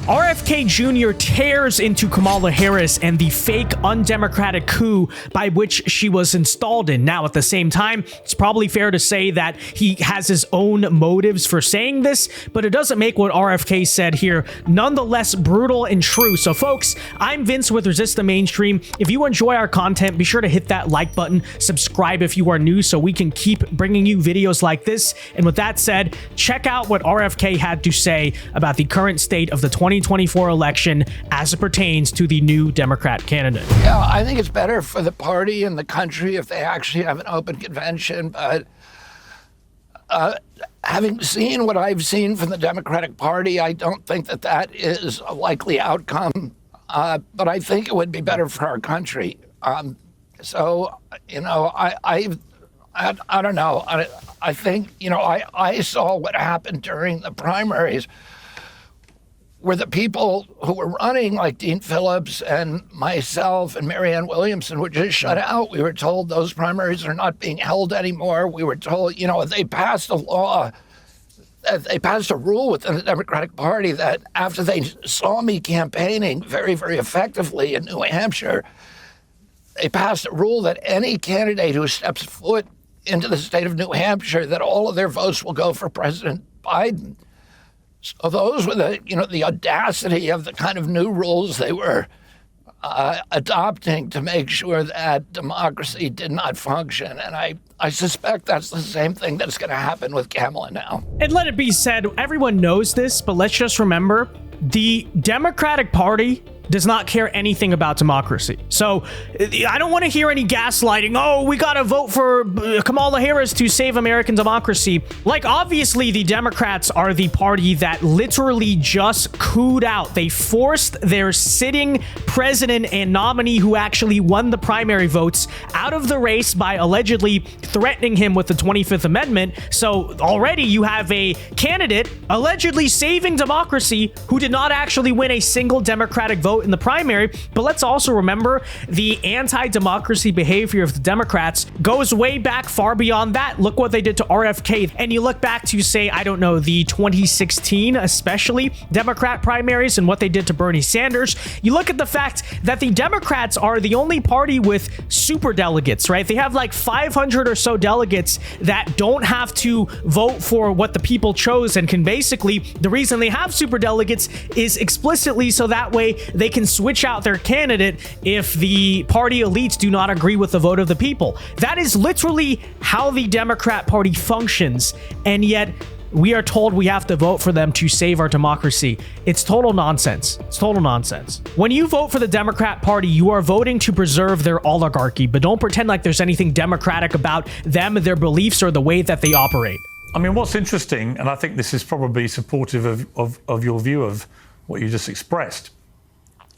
RFK Jr. tears into Kamala Harris and the fake undemocratic coup by which she was installed in. Now, at the same time, it's probably fair to say that he has his own motives for saying this, but it doesn't make what RFK said here nonetheless brutal and true. So, folks, I'm Vince with Resist the Mainstream. If you enjoy our content, be sure to hit that like button, subscribe if you are new so we can keep bringing you videos like this. And with that said, check out what RFK had to say about the current state of the 2024 election as it pertains to the new Democrat candidate. Yeah, I think it's better for the party and the country if they actually have an open convention. But having seen what I've seen from the Democratic Party, I don't think that that is a likely outcome. But I think it would be better for our country. So, you know, I don't know. I think, you know, I saw what happened during the primaries, where the people who were running, like Dean Phillips and myself and Marianne Williamson, were just shut out. We were told those primaries are not being held anymore. We were told, you know, they passed a law, they passed a rule within the Democratic Party that after they saw me campaigning very, very effectively in New Hampshire, they passed a rule that any candidate who steps foot into the state of New Hampshire, that all of their votes will go for President Biden. So those were the audacity of the kind of new rules they were adopting to make sure that democracy did not function. And I suspect that's the same thing that's going to happen with Kamala now. And let it be said, everyone knows this, but let's just remember, the Democratic Party does not care anything about democracy. So I don't want to hear any gaslighting. Oh, we got to vote for Kamala Harris to save American democracy. Like, obviously, the Democrats are the party that literally just cooed out. They forced their sitting president and nominee, who actually won the primary votes, out of the race by allegedly threatening him with the 25th Amendment. So already you have a candidate allegedly saving democracy who did not actually win a single Democratic vote in the primary. But let's also remember, the anti-democracy behavior of the Democrats goes way back, far beyond that. Look what they did to RFK. And you look back to, say, I don't know, the 2016, especially Democrat primaries, and what they did to Bernie Sanders. You look at the fact that the Democrats are the only party with super delegates, right? They have like 500 or so delegates that don't have to vote for what the people chose, and can basically, the reason they have super delegates is explicitly so that way they can switch out their candidate if the party elites do not agree with the vote of the people. That is literally how the Democrat Party functions, and yet we are told we have to vote for them to save our democracy. It's total nonsense. It's total nonsense. When you vote for the Democrat Party, you are voting to preserve their oligarchy, but don't pretend like there's anything democratic about them, their beliefs, or the way that they operate. I mean, what's interesting, and I think this is probably supportive of your view of what you just expressed,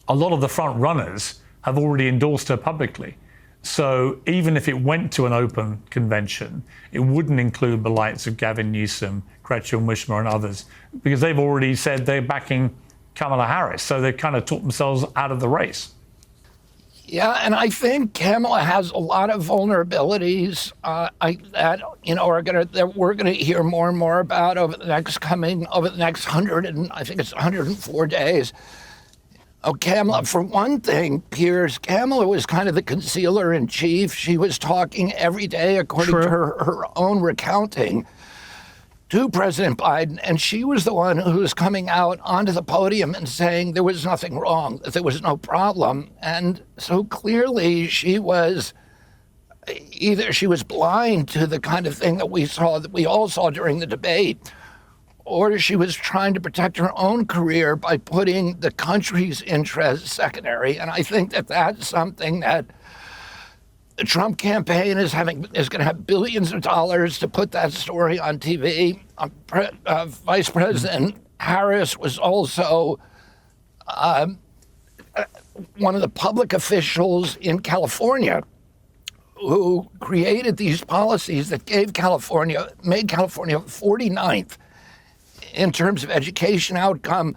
a lot of the front runners have already endorsed her publicly. So even if it went to an open convention, it wouldn't include the likes of Gavin Newsom, Gretchen Whitmer, and others, because they've already said they're backing Kamala Harris. So they've kind of talked themselves out of the race. Yeah, and I think Kamala has a lot of vulnerabilities that we're gonna hear more and more about over the next 104 days. Oh, Kamala, for one thing, Piers, Kamala was kind of the concealer in chief. She was talking every day, according to her own recounting, to President Biden, and she was the one who was coming out onto the podium and saying there was nothing wrong, that there was no problem. And so clearly she was either she was blind to the kind of thing that we all saw during the debate, or she was trying to protect her own career by putting the country's interests secondary. And I think that that's something that the Trump campaign is going to have billions of dollars to put that story on TV. Vice President Harris was also one of the public officials in California who created these policies that made California 49th in terms of education outcome,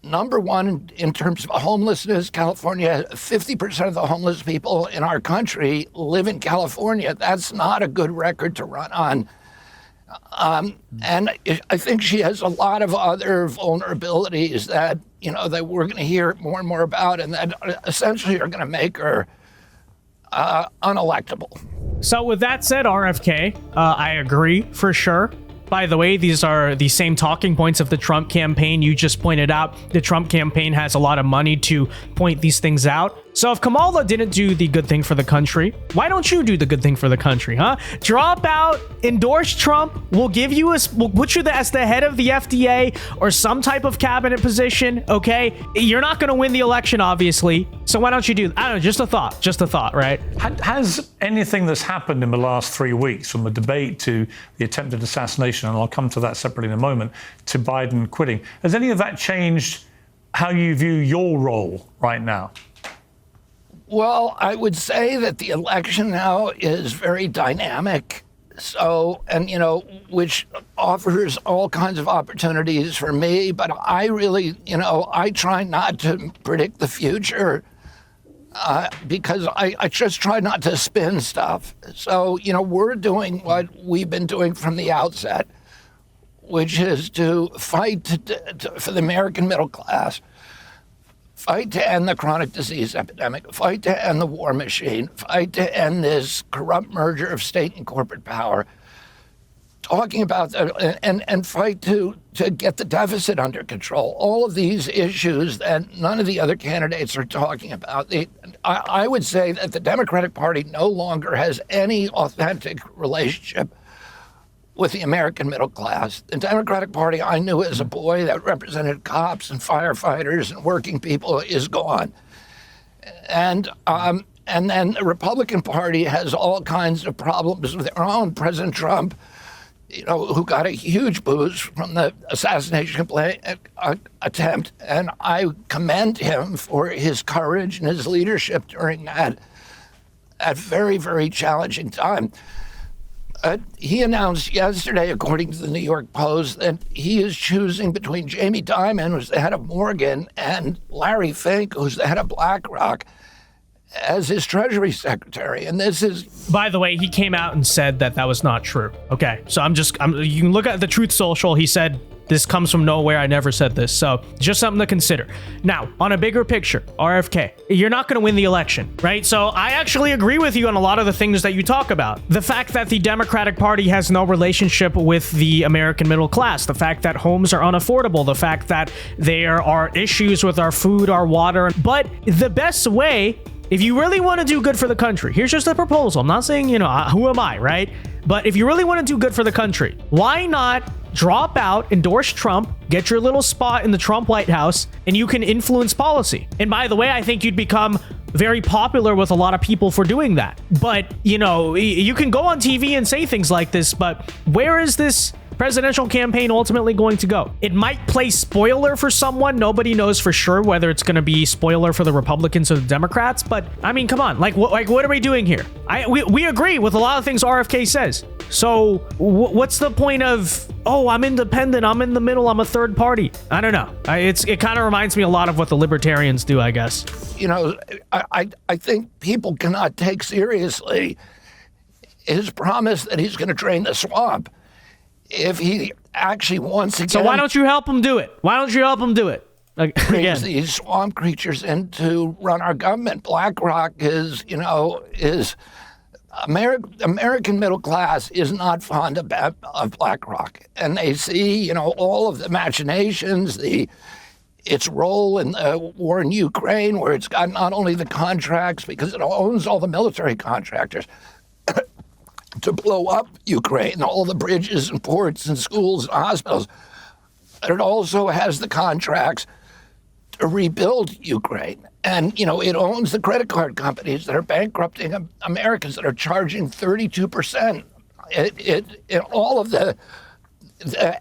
number one in terms of homelessness. California, 50% of the homeless people in our country live in California. That's not a good record to run on. And I think she has a lot of other vulnerabilities that, that we're going to hear more and more about, and that essentially are going to make her unelectable. So with that said, RFK, I agree for sure. By the way, these are the same talking points of the Trump campaign. You just pointed out the Trump campaign has a lot of money to point these things out. So if Kamala didn't do the good thing for the country, why don't you do the good thing for the country, huh? Drop out, endorse Trump. We'll put you as the head of the FDA or some type of cabinet position, okay? You're not going to win the election, obviously. So why don't you do, I don't know, just a thought, right? Has anything that's happened in the last 3 weeks, from the debate to the attempted assassination, and I'll come to that separately in a moment, to Biden quitting, has any of that changed how you view your role right now? Well, I would say that the election now is very dynamic. So, and, which offers all kinds of opportunities for me. But I really, I try not to predict the future because I just try not to spin stuff. So, we're doing what we've been doing from the outset, which is to fight for the American middle class, fight to end the chronic disease epidemic, fight to end the war machine, fight to end this corrupt merger of state and corporate power, talking about and fight to get the deficit under control. All of these issues that none of the other candidates are talking about. I would say that the Democratic Party no longer has any authentic relationship with the American middle class. The Democratic Party I knew as a boy that represented cops and firefighters and working people is gone. And then the Republican Party has all kinds of problems with their own. President Trump, who got a huge boost from the assassination attempt, and I commend him for his courage and his leadership during that very, very challenging time. He announced yesterday, according to the New York Post, that he is choosing between Jamie Dimon, who's the head of Morgan, and Larry Fink, who's the head of BlackRock, as his Treasury Secretary. And this is... By the way, he came out and said that was not true. Okay, so you can look at the Truth Social. He said, this comes from nowhere. I never said this. So just something to consider. Now, on a bigger picture, RFK, you're not going to win the election, right? So I actually agree with you on a lot of the things that you talk about. The fact that the Democratic Party has no relationship with the American middle class, the fact that homes are unaffordable, the fact that there are issues with our food, our water. But the best way, if you really want to do good for the country, here's just a proposal. I'm not saying, who am I, right? But if you really want to do good for the country, why not drop out, endorse Trump, get your little spot in the Trump White House, and you can influence policy. And by the way, I think you'd become very popular with a lot of people for doing that. But, you can go on TV and say things like this, but where is this presidential campaign ultimately going to go? It might play spoiler for someone. Nobody knows for sure whether it's going to be spoiler for the Republicans or the Democrats. But I mean, come on, what are we doing here? We agree with a lot of things RFK says. So what's the point of, I'm independent, I'm in the middle, I'm a third party? I don't know. It kind of reminds me a lot of what the libertarians do, I guess. I think people cannot take seriously his promise that he's going to drain the swamp. If he actually wants to, so why don't you help him do it? Why don't you help him do it? Brings these swamp creatures in to run our government. BlackRock is American middle class is not fond of BlackRock, and they see all of the machinations, its role in the war in Ukraine, where it's got not only the contracts because it owns all the military contractors to blow up Ukraine, all the bridges and ports and schools and hospitals. But it also has the contracts to rebuild Ukraine. And, it owns the credit card companies that are bankrupting Americans, that are charging 32%. It all of the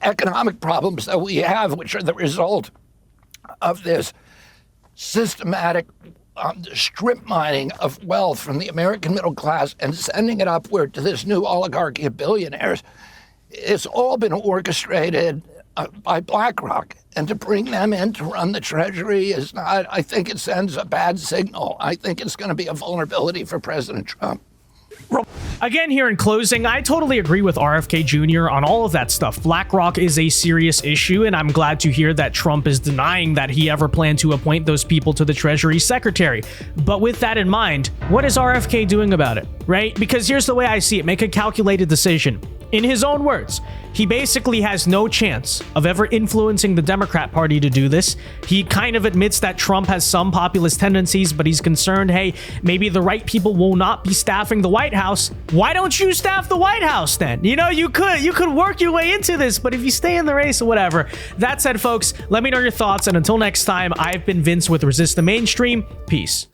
economic problems that we have, which are the result of this systematic strip mining of wealth from the American middle class and sending it upward to this new oligarchy of billionaires. It's all been orchestrated by BlackRock, and to bring them in to run the Treasury is not, I think it sends a bad signal. I think it's going to be a vulnerability for President Trump. Again, here in closing, I totally agree with RFK Jr. on all of that stuff. BlackRock is a serious issue, and I'm glad to hear that Trump is denying that he ever planned to appoint those people to the Treasury Secretary. But with that in mind, what is RFK doing about it, right? Because here's the way I see it. Make a calculated decision. In his own words, he basically has no chance of ever influencing the Democrat Party to do this. He kind of admits that Trump has some populist tendencies, but he's concerned, hey, maybe the right people will not be staffing the White House. Why don't you staff the White House then? You know, you could work your way into this, but if you stay in the race or whatever. That said, folks, let me know your thoughts, and until next time, I've been Vince with Resist the Mainstream. Peace.